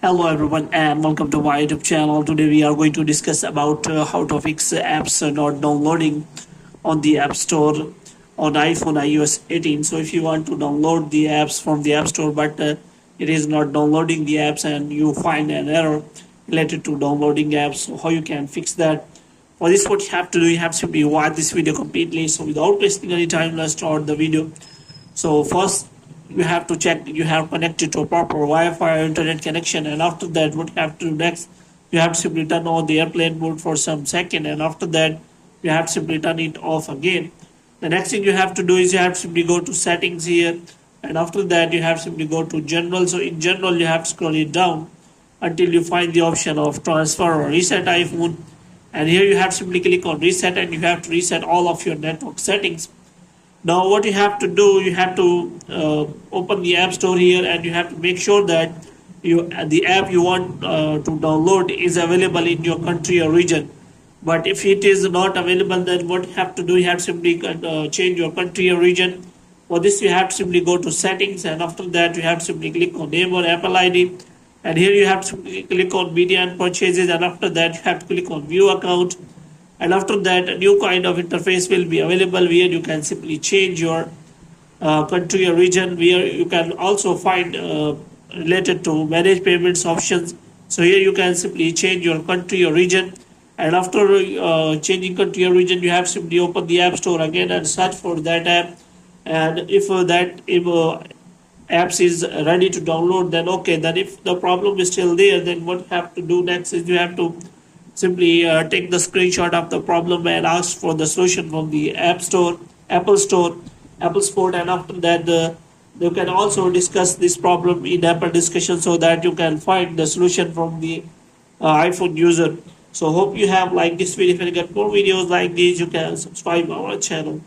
Hello everyone and welcome to my YouTube channel. Today we are going to discuss about how to fix apps not downloading on the App Store on iPhone iOS 18. So if you want to download the apps from the App Store but it is not downloading the apps and you find an error related to downloading apps, so how you can fix that. For this, what you have to do, you have to simply watch this video completely. So without wasting any time, let's start the video. So first you have to check you have connected to a proper Wi-Fi or internet connection, and after that what you have to do next, you have to simply turn on the airplane mode for some second, and after that you have to simply turn it off again. The next thing you have to do is you have to simply go to settings here, and after that you have to simply go to general. So in general you have to scroll it down until you find the option of transfer or reset iPhone, and here you have to simply click on reset and you have to reset all of your network settings. Now what you have to do, you have to open the App Store here, and you have to make sure that the app you want to download is available in your country or region. But if it is not available, then what you have to do, you have to simply change your country or region. For this you have to simply go to settings, and after that you have to simply click on name or Apple ID, and here you have to simply click on media and purchases, and after that you have to click on view account. And after that a new kind of interface will be available where you can simply change your country or region, where you can also find related to manage payments options. So here you can simply change your country or region, and after changing country or region you have to simply open the App Store again and search for that app, and if apps is ready to download, then okay. Then if the problem is still there, then what you have to do next is you have to simply take the screenshot of the problem and ask for the solution from the App Store, Apple Store, Apple Store, and after that you can also discuss this problem in Apple discussion so that you can find the solution from the iPhone user. So hope you have liked this video. If you get more videos like these, you can subscribe our channel.